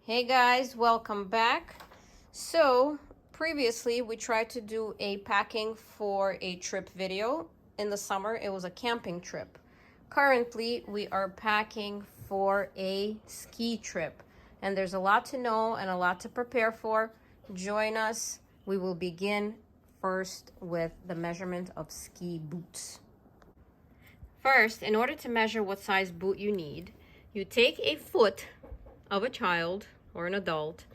Hey guys, welcome back. So previously we tried to do a packing for a trip video. In the summer it was a camping trip. Currently we are packing for a ski trip, and there's a lot to know and a lot to prepare for. Join us. We will begin first with the measurement of ski boots. First, in order to measure what size boot you need, you take a foot of a child or an adult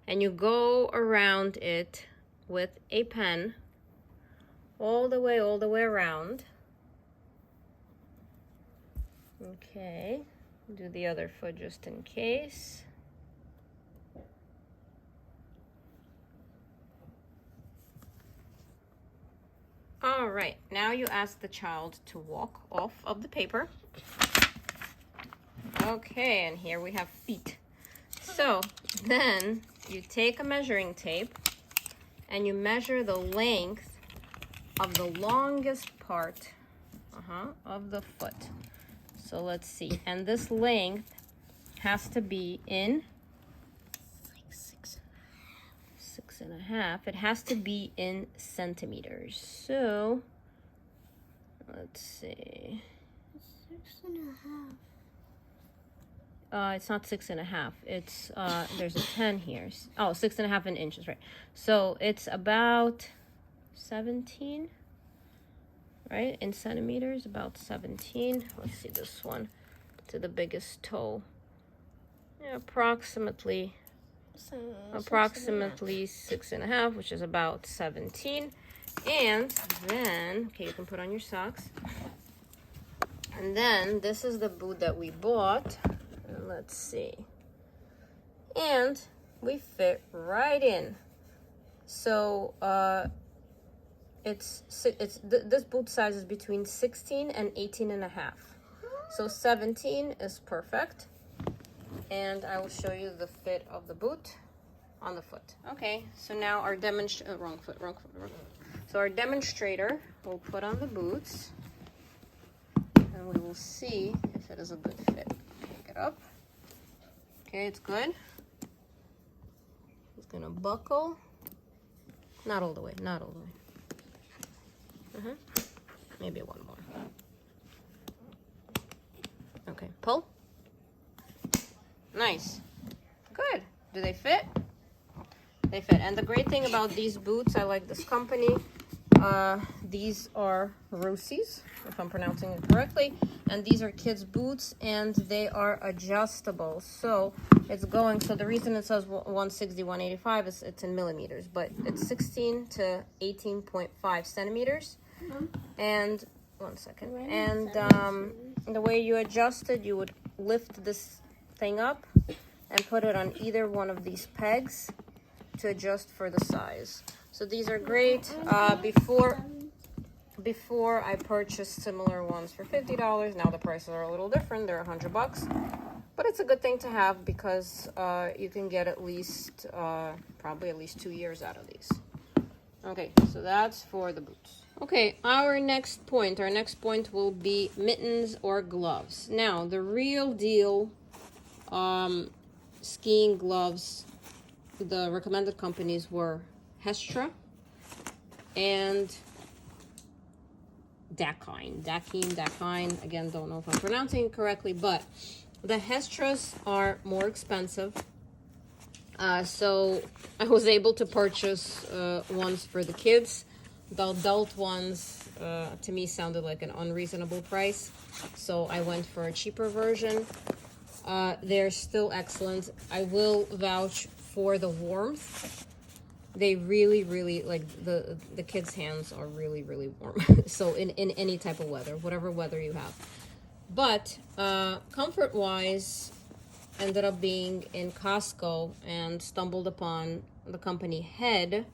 and you go around it with a pen all the way around. Okay, do the other foot just in case. All right, now you ask the child to walk off of the paper. Okay, and here we have feet. So then you take a measuring tape and you measure the length of the longest part of the foot. So let's see, and this length has to be in like 6.5. It has to be in centimeters. So let's see. 6.5. It's not 6.5. It's there's a 10 here. Oh, 6.5 in inches, right? So it's about 17, right? In centimeters, about 17. Let's see this one to the biggest toe. Yeah, approximately 6.5, which is about 17. And then, okay, you can put on your socks. And then this is the boot that we bought. Let's see, and we fit right in. So this boot size is between 16 and 18.5. So 17 is perfect, and I will show you the fit of the boot on the foot. Okay, so now our wrong foot. So our demonstrator will put on the boots, and we will see if it is a good fit. Pick it up. Okay, it's good. It's gonna buckle. Not all the way, not all the way. Maybe one more. Okay, pull. Nice. Good. Do they fit? They fit. And the great thing about these boots, I like this company. These are Rossi's, if I'm pronouncing it correctly, and these are kids' boots, and they are adjustable. So it's going. So the reason it says 160, 185 is it's in millimeters, but it's 16 to 18.5 centimeters. And one second. And the way you adjust it, you would lift this thing up and put it on either one of these pegs to adjust for the size. So these are great. Before I purchased similar ones for $50. Now the prices are a little different. They're $100, but it's a good thing to have because you can get at least probably at least 2 years out of these. Okay, so that's for the boots. Okay, our next point will be mittens or gloves. Now the real deal skiing gloves, the recommended companies were Hestra and Dakine. Again, don't know if I'm pronouncing it correctly, but the Hestras are more expensive. So I was able to purchase ones for the kids. The adult ones, to me, sounded like an unreasonable price. So I went for a cheaper version. They're still excellent. I will vouch for the warmth. They really like the kids' hands are really warm. So in any type of weather, whatever weather you have. But comfort wise, ended up being in Costco and stumbled upon the company Head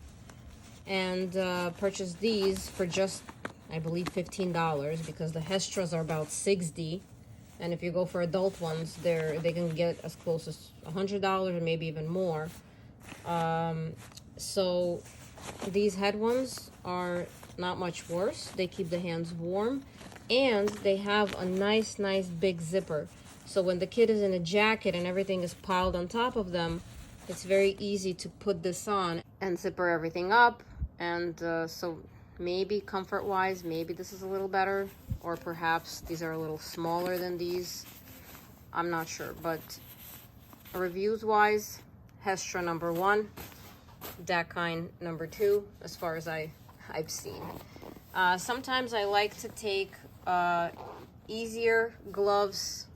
and purchased these for just, I believe, $15, because the Hestras are about $60, and if you go for adult ones, they can get as close as $100 or maybe even more. So these Head ones are not much worse. They keep the hands warm, and they have a nice big zipper. So when the kid is in a jacket and everything is piled on top of them, it's very easy to put this on and zipper everything up. And so maybe comfort-wise, maybe this is a little better, or perhaps these are a little smaller than these. I'm not sure, but reviews-wise, Hestra #1, Dakine #2, as far as I've seen. Sometimes I like to take easier gloves,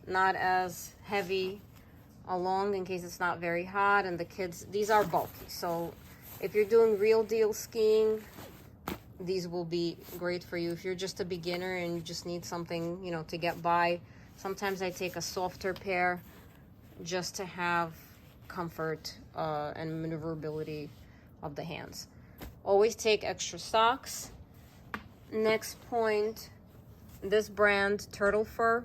not as heavy, along in case it's not very hot, and the kids, these are bulky. So if you're doing real deal skiing, these will be great for you. If you're just a beginner and you just need something, you know, to get by, sometimes I take a softer pair just to have comfort and maneuverability of the hands. Always take extra socks. Next point, this brand, Turtle Fur,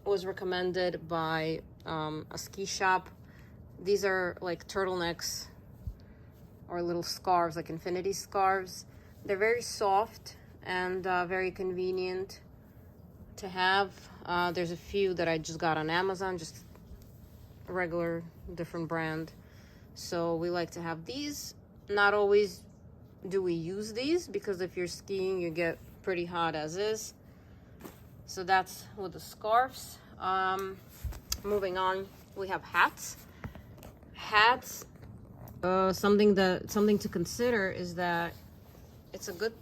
was recommended by a ski shop. These are like turtlenecks or little scarves, like infinity scarves. They're very soft and very convenient to have. There's a few that I just got on Amazon, just a regular, different brand. So we like to have these. Not always do we use these, because if you're skiing, you get pretty hot as is. So that's with the scarves. Moving on, we have hats. Hats, something to consider is that it's a good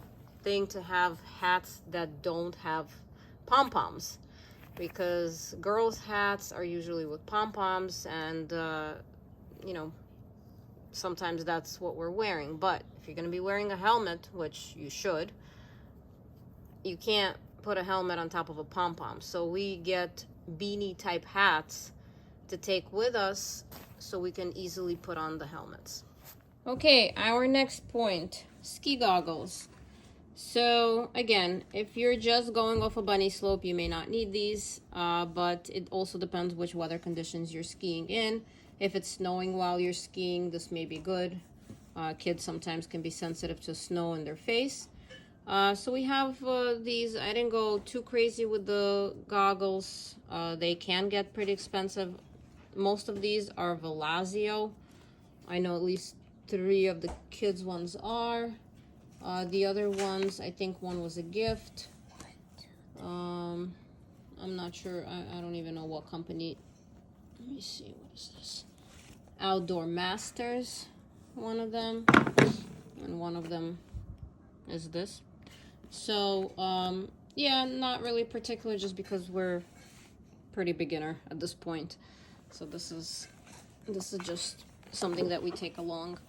thing to have hats that don't have pom-poms, because girls' hats are usually with pom-poms, and you know, sometimes that's what we're wearing. But if you're going to be wearing a helmet, which you should, you can't put a helmet on top of a pom-pom. So we get beanie type hats to take with us so we can easily put on the helmets. Okay, our next point, ski goggles. So again, if you're just going off a bunny slope, you may not need these, but it also depends which weather conditions you're skiing in. If it's snowing while you're skiing, this may be good. Kids sometimes can be sensitive to snow in their face. So we have these. I didn't go too crazy with the goggles. They can get pretty expensive. Most of these are Velazio. I know at least 3 of the kids' ones are. The other ones, I think one was a gift. I'm not sure. I don't even know what company. Let me see. What is this? Outdoor Masters, one of them. And one of them is this. So, yeah, not really particular, just because we're pretty beginner at this point. So this is just something that we take along.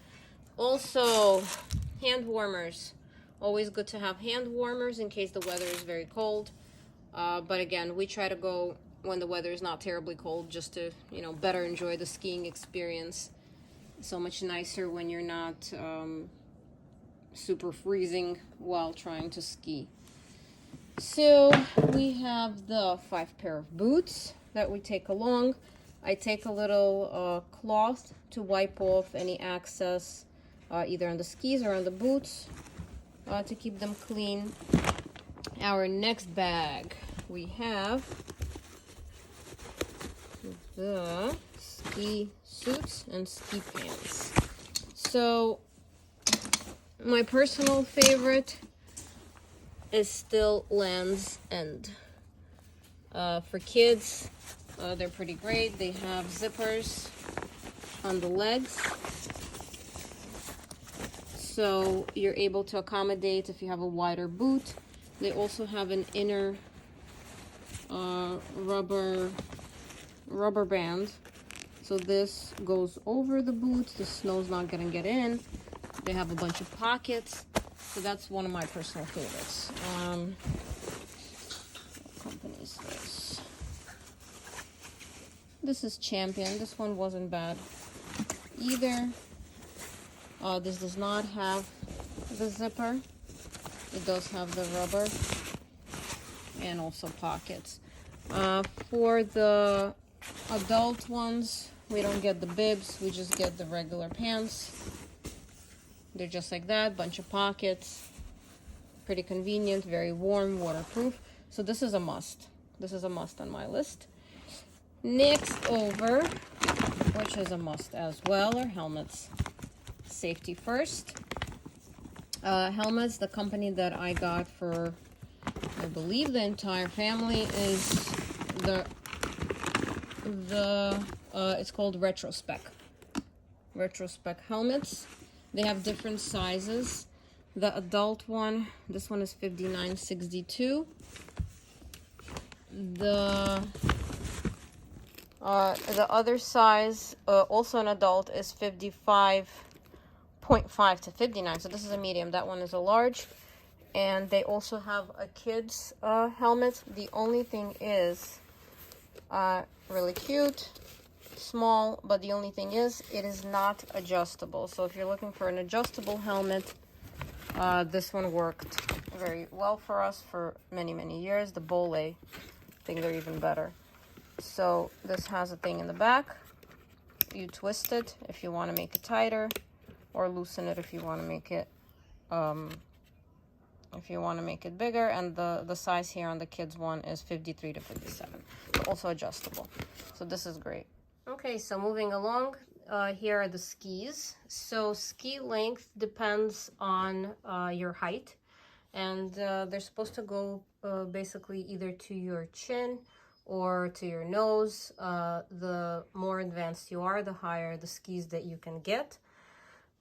Also, hand warmers. Always good to have hand warmers in case the weather is very cold. But again, we try to go when the weather is not terribly cold, just to, you know, better enjoy the skiing experience. So much nicer when you're not super freezing while trying to ski. So we have the 5 pair of boots that we take along. I take a little cloth to wipe off any excess either on the skis or on the boots to keep them clean. Our next bag, we have the ski suits and ski pants. So my personal favorite is still Lands' End. For kids, they're pretty great. They have zippers on the legs, so you're able to accommodate if you have a wider boot. They also have an inner rubber band, so this goes over the boot. The snow's not gonna get in. They have a bunch of pockets, so that's one of my personal favorites. What company is this? This is Champion. This one wasn't bad either. This does not have the zipper. It does have the rubber and also pockets. For the adult ones, we don't get the bibs, we just get the regular pants. They're just like that, bunch of pockets, pretty convenient, very warm, waterproof. So this is a must. this is a must on my list. Next over, which is a must as well, are helmets. Safety first. Helmets, the company that I got for, I believe, the entire family is it's called Retrospec. Retrospec helmets. They have different sizes. The adult one, this one is $59.62. The other size, also an adult, is 55.5 to 59. So this is a medium. That one is a large. And they also have a kid's helmet. The only thing is really cute, small, but the only thing is it is not adjustable. So if you're looking for an adjustable helmet, this one worked very well for us for many, many years. The Bole, I think they're even better. So this has a thing in the back. You twist it if you want to make it tighter, or loosen it if you want to make it bigger. And the size here on the kids one is 53 to 57. So also adjustable. So this is great. Okay, so moving along, here are the skis. So ski length depends on your height, and they're supposed to go basically either to your chin or to your nose. The more advanced you are, the higher the skis that you can get.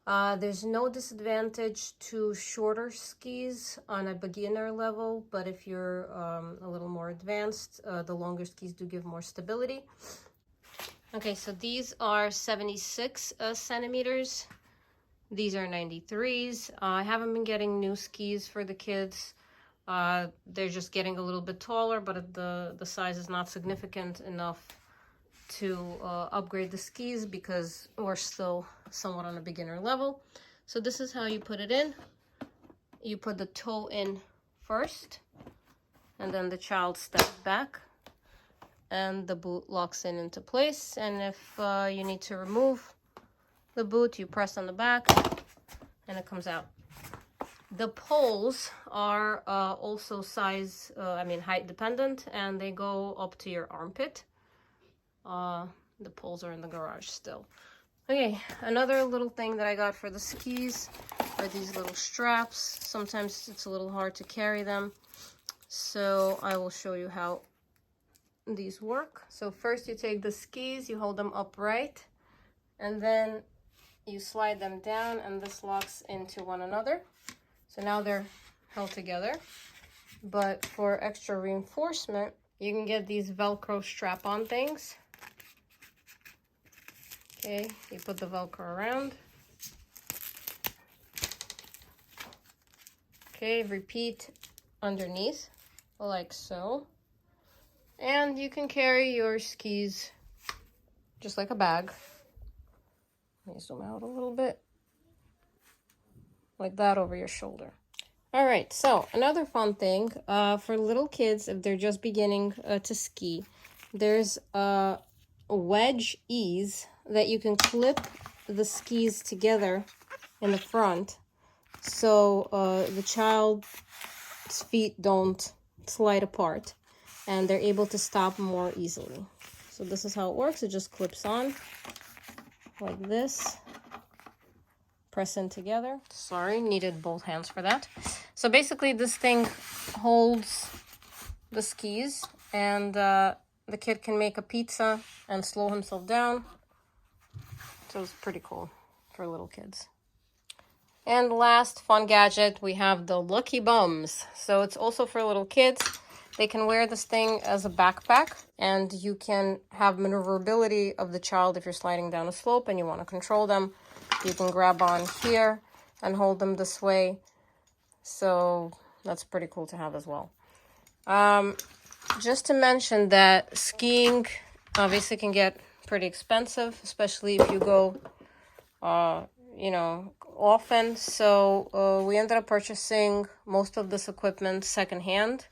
There's no disadvantage to shorter skis on a beginner level, but if you're a little more advanced, the longer skis do give more stability. Okay, so these are 76 centimeters. These are 93s. I haven't been getting new skis for the kids. They're just getting a little bit taller, but the size is not significant enough to upgrade the skis because we're still somewhat on a beginner level. So this is how you put it in. You put the toe in first, and then the child steps back, and the boot locks in into place. And if you need to remove the boot, you press on the back, and it comes out. The poles are also height dependent, and they go up to your armpit. The poles are in the garage still. Okay, another little thing that I got for the skis are these little straps. Sometimes it's a little hard to carry them, so I will show you how these work. So first you take the skis, you hold them upright, and then you slide them down, and this locks into one another. So now they're held together. But for extra reinforcement, you can get these Velcro strap-on things. Okay, you put the Velcro around. Okay, repeat underneath, like so. And you can carry your skis just like a bag. Let me zoom out a little bit. Like that over your shoulder. All right, so another fun thing for little kids, if they're just beginning to ski, there's a wedge ease that you can clip the skis together in the front, so the child's feet don't slide apart and they're able to stop more easily. So this is how it works. It just clips on like this. Press in together. Sorry, needed both hands for that. So basically this thing holds the skis, and the kid can make a pizza and slow himself down. So it's pretty cool for little kids. And last fun gadget, we have the Lucky Bums. So it's also for little kids. They can wear this thing as a backpack, and you can have maneuverability of the child if you're sliding down a slope and you want to control them. You can grab on here and hold them this way. So that's pretty cool to have as well. Just to mention that skiing obviously can get pretty expensive, especially if you go, often. So we ended up purchasing most of this equipment secondhand.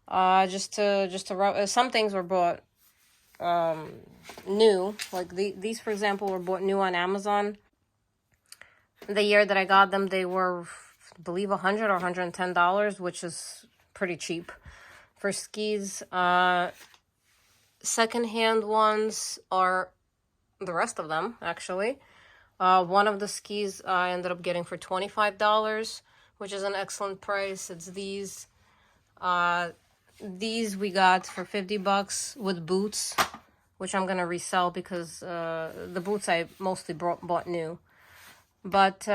Some things were bought new. Like these, for example, were bought new on Amazon. The year that I got them, they were, I believe, $100 or $110, which is pretty cheap for skis. Secondhand ones are the rest of them, actually. One of the skis I ended up getting for $25, which is an excellent price. It's these. These we got for $50 with boots, which I'm gonna resell because the boots I mostly bought new. But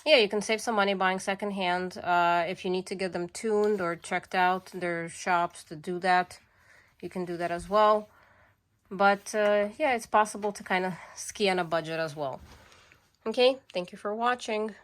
yeah, you can save some money buying secondhand. If you need to get them tuned or checked out, there are shops to do that. You can do that as well. But yeah, it's possible to kind of ski on a budget as well. Okay, thank you for watching.